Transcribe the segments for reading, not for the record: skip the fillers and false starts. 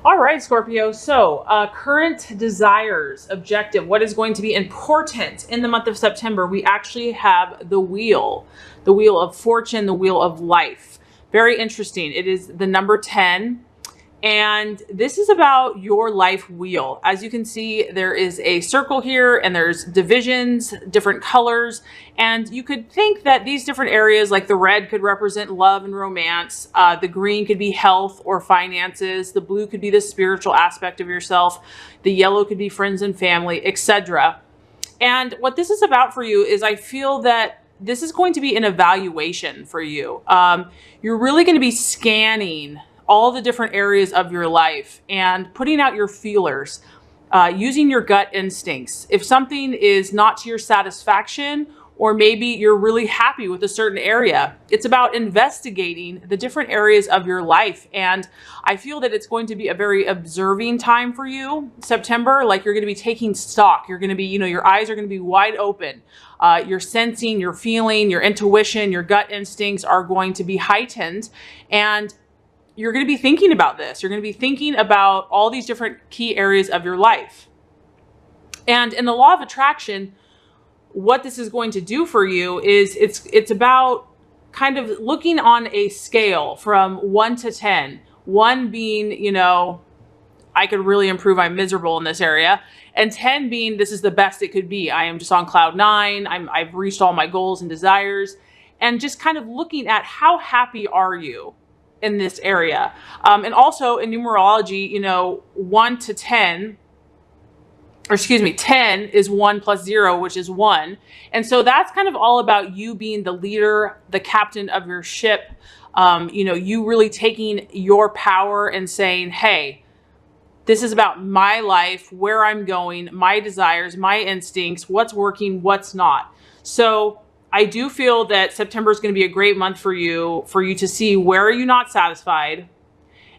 All right, Scorpio. So current desires, objective, what is going to be important in the month of September? We actually have the wheel of fortune, the wheel of life. Very interesting. It is the number 10. And this is about your life wheel. As you can see, there is a circle here and there's divisions, different colors. And you could think that these different areas, like the red could represent love and romance. The green could be health or finances. The blue could be the spiritual aspect of yourself. The yellow could be friends and family, etc. And what this is about for you is I feel that this is going to be an evaluation for you. You're really going to be scanning all the different areas of your life and putting out your feelers, using your gut instincts. If something is not to your satisfaction, or maybe you're really happy with a certain area, it's about investigating the different areas of your life. And I feel that it's going to be a very observing time for you, September. Like you're going to be taking stock. You're going to be, your eyes are going to be wide open. Your sensing, your feeling, your intuition, your gut instincts are going to be heightened. And you're going to be thinking about this. You're going to be thinking about all these different key areas of your life. And in the law of attraction, what this is going to do for you is it's about kind of looking on a scale from 1 to 10. 1 being, I could really improve. I'm miserable in this area. And 10 being, this is the best it could be. I am just on cloud 9. I've reached all my goals and desires. And just kind of looking at how happy are you in this area. And also in numerology, 1 to 10, or excuse me, 10 is 1 plus 0, which is 1. And so that's kind of all about you being the leader, the captain of your ship. You really taking your power and saying, hey, this is about my life, where I'm going, my desires, my instincts, what's working, what's not. So I do feel that September is going to be a great month for you to see where are you not satisfied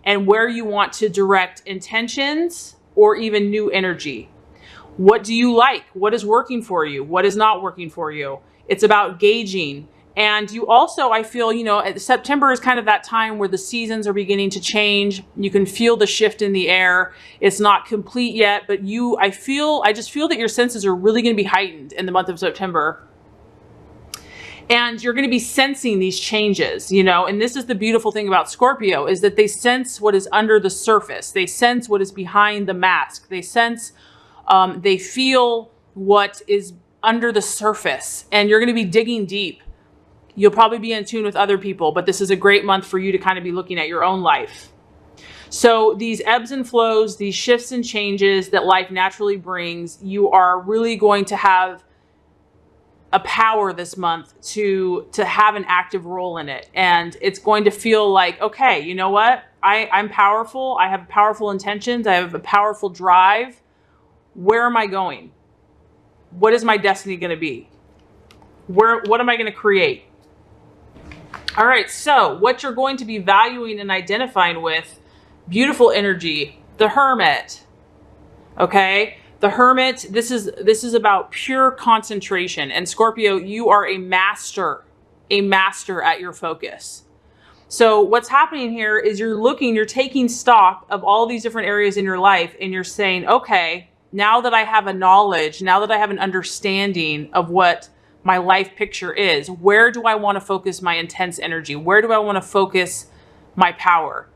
and where you want to direct intentions or even new energy. What do you like? What is working for you? What is not working for you? It's about gauging. And you also, I feel, September is kind of that time where the seasons are beginning to change. You can feel the shift in the air. It's not complete yet, but I just feel that your senses are really going to be heightened in the month of September. And you're going to be sensing these changes, and this is the beautiful thing about Scorpio is that they sense what is under the surface. They sense what is behind the mask. They sense, they feel what is under the surface, and you're going to be digging deep. You'll probably be in tune with other people, but this is a great month for you to kind of be looking at your own life. So these ebbs and flows, these shifts and changes that life naturally brings, you are really going to have a power this month to have an active role in it. And it's going to feel like, okay, you know what? I'm powerful. I have powerful intentions. I have a powerful drive. Where am I going? What is my destiny going to be? What am I going to create? All right. So what you're going to be valuing and identifying with, beautiful energy, the Hermit. Okay. The Hermit, this is about pure concentration. And Scorpio, you are a master at your focus. So what's happening here is you're taking stock of all these different areas in your life and you're saying, okay, now that I have a knowledge, now that I have an understanding of what my life picture is, where do I want to focus my intense energy? Where do I want to focus my power?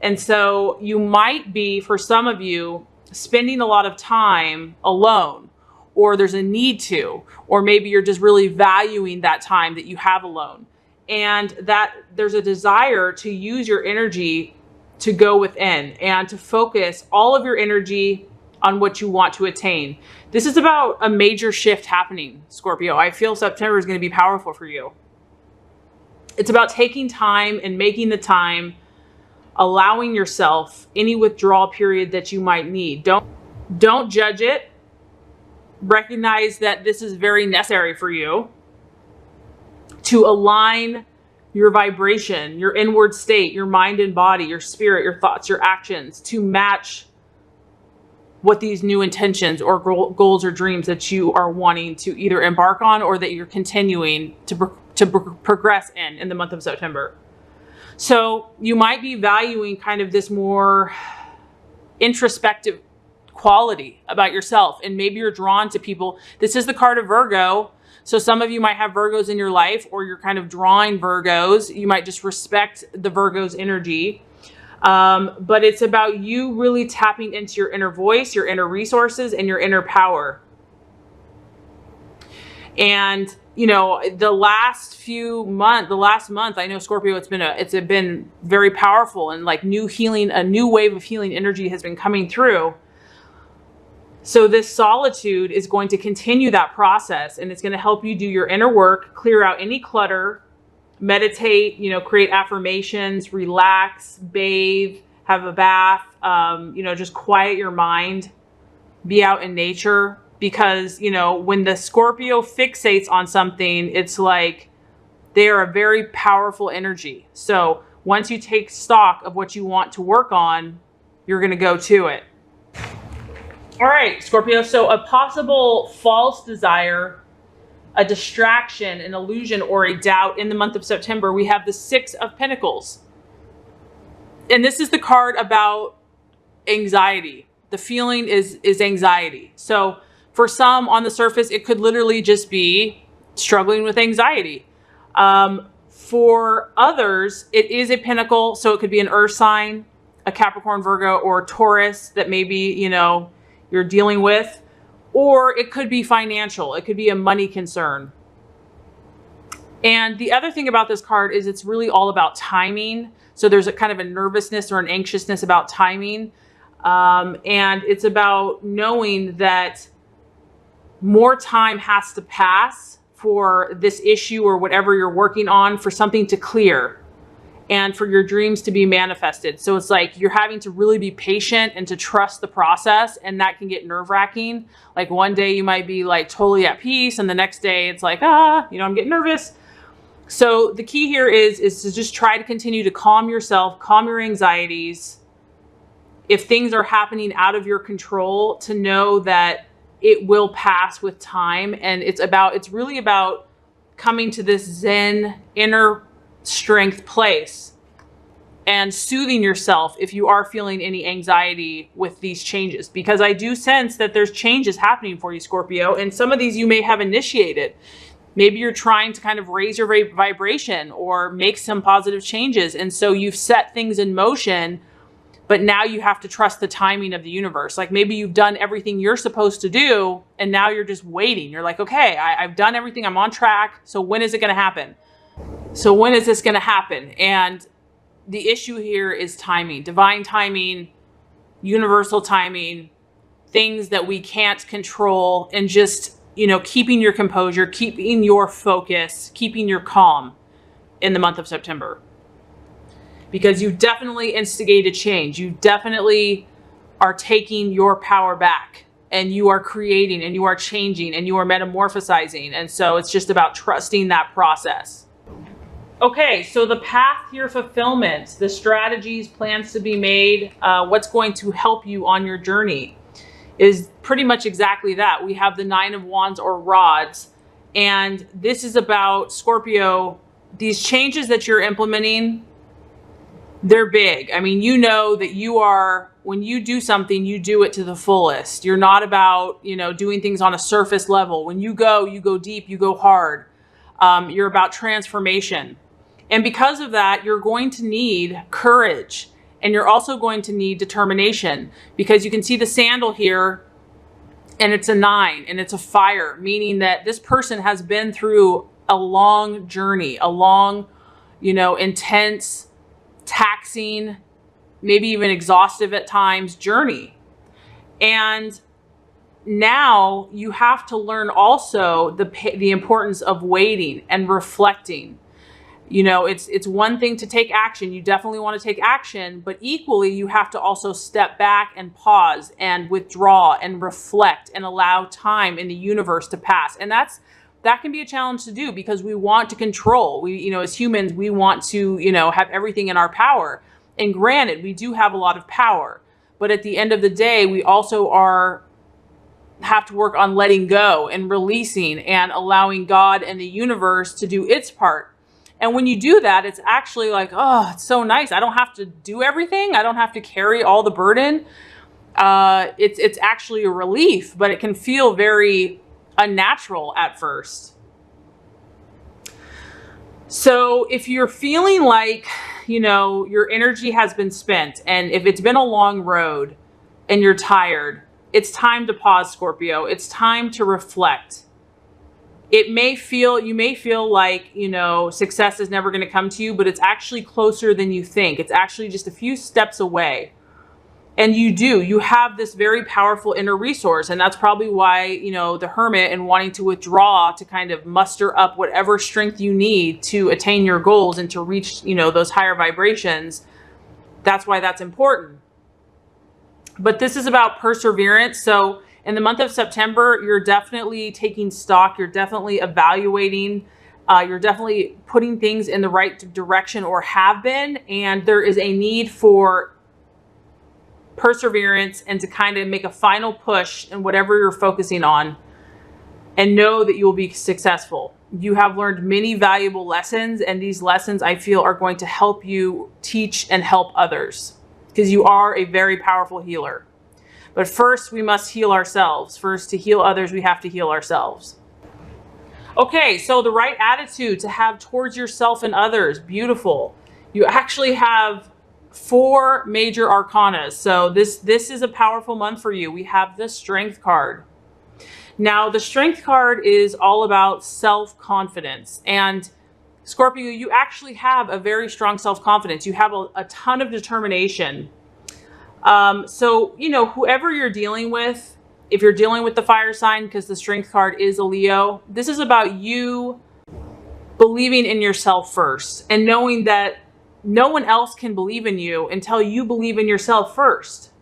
And so you might be, for some of you, spending a lot of time alone, or there's a need to, or maybe you're just really valuing that time that you have alone, and that there's a desire to use your energy to go within and to focus all of your energy on what you want to attain. This is about a major shift happening, Scorpio. I feel September is going to be powerful for you. It's about taking time and making the time, allowing yourself any withdrawal period that you might need. Don't judge it. Recognize that this is very necessary for you to align your vibration, your inward state, your mind and body, your spirit, your thoughts, your actions to match what these new intentions or goals or dreams that you are wanting to either embark on or that you're continuing to progress in the month of September. So you might be valuing kind of this more introspective quality about yourself. And maybe you're drawn to people. This is the card of Virgo. So some of you might have Virgos in your life, or you're kind of drawing Virgos. You might just respect the Virgo's energy. But it's about you really tapping into your inner voice, your inner resources, and your inner power. And, you know, the last month, I know Scorpio, it's been very powerful, and like new healing, a new wave of healing energy has been coming through. So this solitude is going to continue that process, and it's going to help you do your inner work, clear out any clutter, meditate, you know, create affirmations, relax, bathe, have a bath, you know, just quiet your mind, be out in nature. Because, you know, when the Scorpio fixates on something, it's like they are a very powerful energy. So once you take stock of what you want to work on, you're going to go to it. All right, Scorpio. So a possible false desire, a distraction, an illusion, or a doubt in the month of September, we have the Six of Pentacles. And this is the card about anxiety. The feeling is anxiety. So for some, on the surface, it could literally just be struggling with anxiety. For others, it is a pentacle. So it could be an earth sign, a Capricorn, Virgo, or Taurus that maybe, you know, you're dealing with. Or it could be financial. It could be a money concern. And the other thing about this card is it's really all about timing. So there's a kind of a nervousness or an anxiousness about timing. And it's about knowing that more time has to pass for this issue or whatever you're working on, for something to clear and for your dreams to be manifested. So it's like you're having to really be patient and to trust the process, and that can get nerve-wracking. Like one day you might be like totally at peace, and the next day it's like, you know, I'm getting nervous. So the key here is to just try to continue to calm yourself, calm your anxieties. If things are happening out of your control, to know that it will pass with time. And it's really about coming to this Zen inner strength place and soothing yourself if you are feeling any anxiety with these changes, because I do sense that there's changes happening for you, Scorpio, and some of these you may have initiated. Maybe you're trying to kind of raise your vibration or make some positive changes, and so you've set things in motion, but now you have to trust the timing of the universe. Like maybe you've done everything you're supposed to do, and now you're just waiting. You're like, okay, I've done everything. I'm on track. So when is it going to happen? So when is this going to happen? And the issue here is timing, divine timing, universal timing, things that we can't control, and just, you know, keeping your composure, keeping your focus, keeping your calm in the month of September. Because you definitely instigated change. You definitely are taking your power back, and you are creating, and you are changing, and you are metamorphosizing. And so it's just about trusting that process. Okay, so the path to your fulfillment, the strategies, plans to be made, what's going to help you on your journey is pretty much exactly that. We have the Nine of Wands or rods, and this is about, Scorpio, these changes that you're implementing. They're big. I mean, you know that when you do something, you do it to the fullest. You're not about, you know, doing things on a surface level. When you go deep, you go hard. You're about transformation. And because of that, you're going to need courage, and you're also going to need determination, because you can see the sandal here, and it's a 9, and it's a fire, meaning that this person has been through a long journey, a long, you know, intense, taxing, maybe even exhaustive at times journey. And now you have to learn also the importance of waiting and reflecting. You know, it's one thing to take action. You definitely want to take action, but equally you have to also step back and pause and withdraw and reflect and allow time in the universe to pass. And that can be a challenge to do, because we want to control. We, you know, as humans, we want to, you know, have everything in our power. And granted, we do have a lot of power, but at the end of the day, we also have to work on letting go and releasing and allowing God and the universe to do its part. And when you do that, it's actually like, oh, it's so nice. I don't have to do everything. I don't have to carry all the burden. it's actually a relief, but it can feel very unnatural at first. So if you're feeling like, you know, your energy has been spent, and if it's been a long road and you're tired, it's time to pause, Scorpio. It's time to reflect. You may feel like, you know, success is never going to come to you, but it's actually closer than you think. It's actually just a few steps away. And you have this very powerful inner resource. And that's probably why, you know, the Hermit and wanting to withdraw to kind of muster up whatever strength you need to attain your goals and to reach, you know, those higher vibrations. That's why that's important. But this is about perseverance. So in the month of September, you're definitely taking stock. You're definitely evaluating. You're definitely putting things in the right direction, or have been. And there is a need for perseverance and to kind of make a final push in whatever you're focusing on, and know that you will be successful. You have learned many valuable lessons, and these lessons, I feel, are going to help you teach and help others, because you are a very powerful healer. But first, we must heal ourselves. First, to heal others, we have to heal ourselves. Okay, so the right attitude to have towards yourself and others. Beautiful. You actually have 4 major arcana. So this is a powerful month for you. We have the Strength card. Now, the Strength card is all about self-confidence. And Scorpio, you actually have a very strong self-confidence. You have a ton of determination. So, you know, whoever you're dealing with, if you're dealing with the fire sign, because the Strength card is a Leo, this is about you believing in yourself first, and knowing that no one else can believe in you until you believe in yourself first.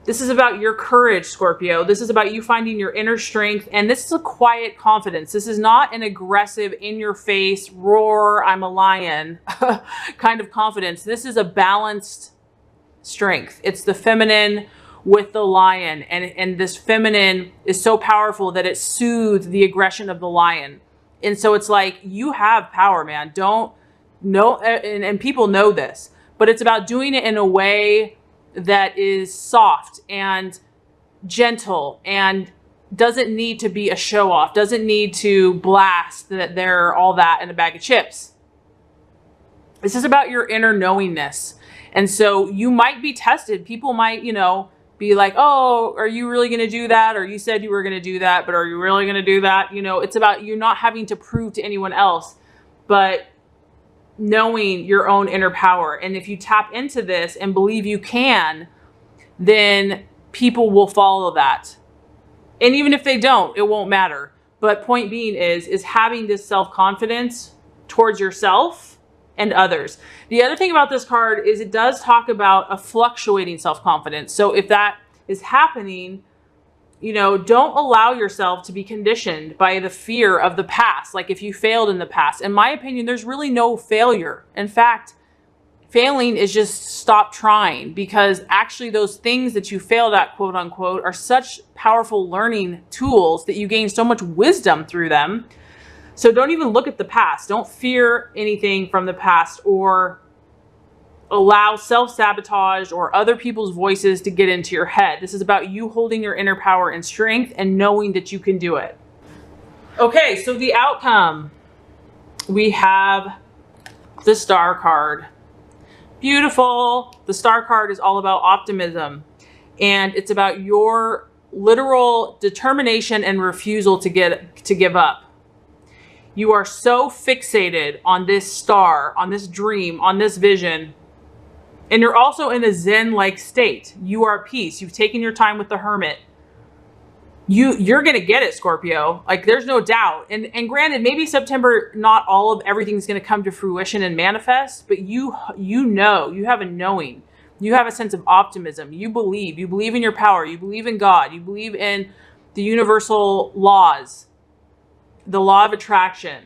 This is about your courage, Scorpio. This is about you finding your inner strength. And this is a quiet confidence. This is not an aggressive, in your face, roar, I'm a lion kind of confidence. This is a balanced strength. It's the feminine with the lion. And this feminine is so powerful that it soothes the aggression of the lion. And so it's like, you have power, man. And people know this, but it's about doing it in a way that is soft and gentle and doesn't need to be a show off, doesn't need to blast that they're all that in a bag of chips. This is about your inner knowingness. And so you might be tested. People might, you know, be like, oh, are you really going to do that? Or you said you were going to do that, but are you really going to do that? You know, it's about you not having to prove to anyone else, but knowing your own inner power. And if you tap into this and believe you can, then people will follow that. And even if they don't, it won't matter. But point being is having this self-confidence towards yourself and others. The other thing about this card is it does talk about a fluctuating self-confidence. So if that is happening, you know, don't allow yourself to be conditioned by the fear of the past. Like if you failed in the past, in my opinion, there's really no failure. In fact, failing is just stop trying, because actually those things that you failed at, quote unquote, are such powerful learning tools that you gain so much wisdom through them. So don't even look at the past. Don't fear anything from the past, or allow self-sabotage or other people's voices to get into your head. This is about you holding your inner power and strength and knowing that you can do it. Okay, so the outcome. We have the Star card. Beautiful. The Star card is all about optimism. And it's about your literal determination and refusal to give up. You are so fixated on this star, on this dream, on this vision. And you're also in a Zen-like state. You are at peace. You've taken your time with the Hermit. You're going to get it, Scorpio. Like, there's no doubt. And granted, maybe September, not all of everything's going to come to fruition and manifest, but you know, you have a knowing. You have a sense of optimism. You believe in your power. You believe in God. You believe in the universal laws, the law of attraction.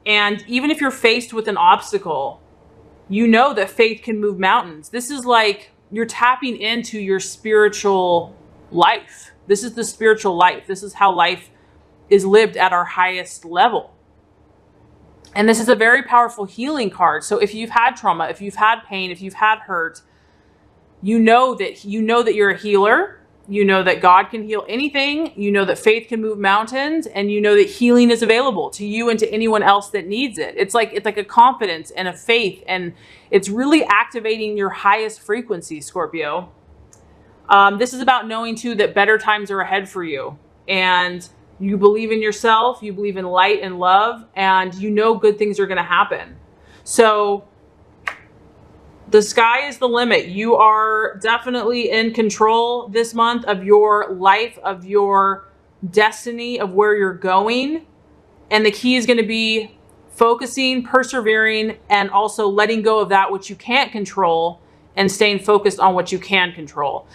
And even if you're faced with an obstacle, you know that faith can move mountains. This is like you're tapping into your spiritual life. This is the spiritual life. This is how life is lived at our highest level. And this is a very powerful healing card. So if you've had trauma, if you've had pain, if you've had hurt, You know that you're a healer. You know that God can heal anything. You know that faith can move mountains, and you know that healing is available to you and to anyone else that needs it. It's like a confidence and a faith, and it's really activating your highest frequency, Scorpio. This is about knowing too that better times are ahead for you, and you believe in yourself, you believe in light and love, and you know good things are going to happen. So the sky is the limit. You are definitely in control this month of your life, of your destiny, of where you're going. And the key is going to be focusing, persevering, and also letting go of that which you can't control and staying focused on what you can control.